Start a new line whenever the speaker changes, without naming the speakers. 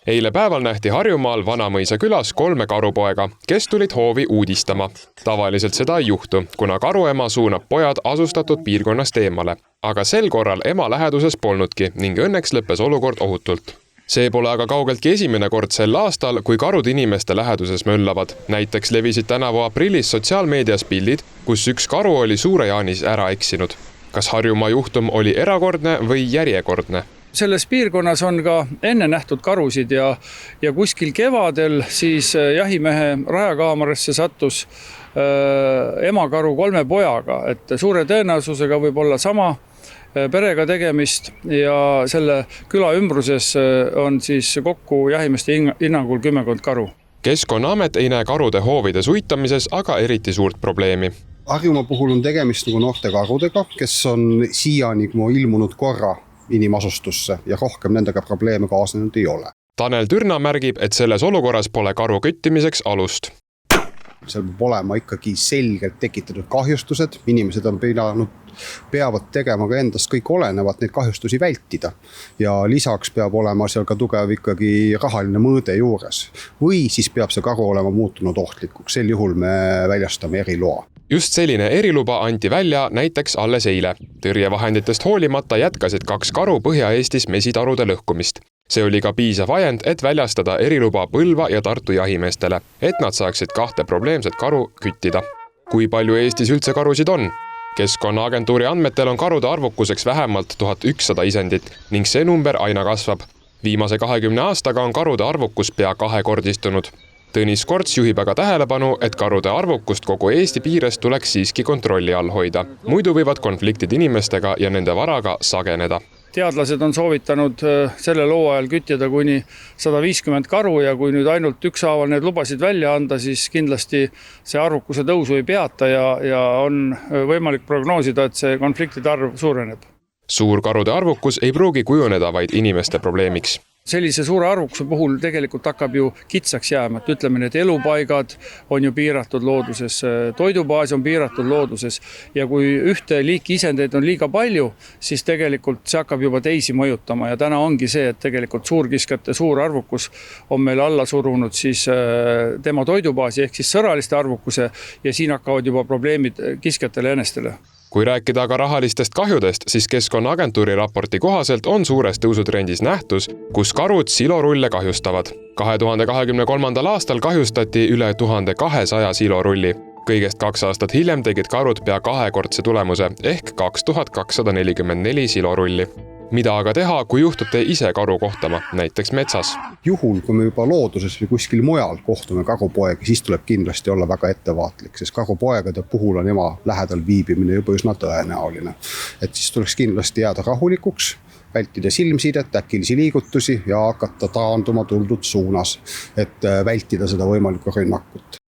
Eile päeval nähti Harjumaal Vanamõisa külas 3 karupoega, kes tulid hoovi uudistama. Tavaliselt seda ei juhtu, kuna karuema suunab pojad asustatud piirkonnast eemale. Aga sel korral ema läheduses polnudki ning õnneks lõppes olukord ohutult. See pole aga kaugeltki esimene kord sel aastal, kui karud inimeste läheduses möllavad. Näiteks levisid tänavu aprillis sotsiaalmeedias pildid, kus üks karu oli Suure Jaanis ära eksinud. Kas Harjumaa juhtum oli erakordne või järjekordne?
Selles piirkonnas on ka enne nähtud karusid ja kuskil kevadel siis jahimehe rajakaamarasse sattus emakaru 3 pojaga, et suure tõenäosusega võib olla sama perega tegemist ja selle küla ümbruses on siis kokku jahimeeste hinnangul 10 karu.
Keskkonnaamet ei näe karude hoovide suitamises aga eriti suurt probleemi.
Harjumaa puhul on tegemist noorte karudega, kes on siiani ilmunud korra inimasustusse ja rohkem nendega probleeme kaasnenud ei ole.
Tanel Türna märgib, et selles olukorras pole karu küttimiseks alust.
Seal peab olema ikkagi selgelt tekitatud kahjustused. Inimesed on peavad tegema ka endast kõik olenevat neid kahjustusi vältida. Ja lisaks peab olema seal ka tugev ikkagi rahaline mõõde juures. Või siis peab see karu olema muutunud ohtlikuks. Sel juhul me väljastame eriloa.
Just selline eriluba anti välja näiteks alles eile. Tõrjevahenditest hoolimata jätkasid 2 karu Põhja-Eestis mesitarude lõhkumist. See oli ka piisav ajend, et väljastada eriluba Põlva ja Tartu jahimeestele, et nad saaksid 2 probleemset karu küttida. Kui palju Eestis üldse karusid on? Keskkonnaagentuuri andmetel on karude arvukuseks vähemalt 1100 isendit ning see number aina kasvab. Viimase 20 aastaga on karude arvukus pea 2-kordistunud. Tõnis Korts juhib aga tähelepanu, et karude arvukust kogu Eesti piires tuleks siiski kontrolli all hoida. Muidu võivad konfliktid inimestega ja nende varaga sageneda.
Teadlased on soovitanud selle loo ajal küttida kuni 150 karu ja kui nüüd ainult ükshaaval need lubasid välja anda, siis kindlasti see arvukuse tõusu ei peata ja on võimalik prognoosida, et see konfliktide arv suureneb.
Suurkarude arvukus ei pruugi kujuneda vaid inimeste probleemiks.
Sellise suure arvukuse puhul tegelikult hakkab ju kitsaks jääma, et ütleme, need elupaigad on ju piiratud looduses, toidubaas on piiratud looduses ja kui ühte liiki isendeid on liiga palju, siis tegelikult see hakkab juba teisi mõjutama ja täna ongi see, et tegelikult suurkiskjate suur arvukus on meil alla surunud siis tema toidubaasi ehk siis sõraliste arvukuse ja siin hakkavad juba probleemid kiskjatele enestele.
Kui rääkida aga rahalistest kahjudest, siis Keskkonnaagentuuri raporti kohaselt on suures tõusutrendis nähtus, kus karud silorulle kahjustavad. 2023. aastal kahjustati üle 1200 silorulli. Kõigest 2 aastat hiljem tegid karud pea 2-kordse tulemuse ehk 2244 silorulli. Mida aga teha, kui juhtute ise karu kohtama, näiteks metsas?
Juhul, kui me juba looduses või kuskil mujal kohtume karupoega, siis tuleb kindlasti olla väga ettevaatlik, sest karupoegade puhul on ema lähedal viibimine juba üsna tõenäoline. Et siis tuleks kindlasti jääda rahulikuks, vältida silmsidet, äkilisi liigutusi ja hakata taanduma tuldud suunas, et vältida seda võimalikku rünnakut.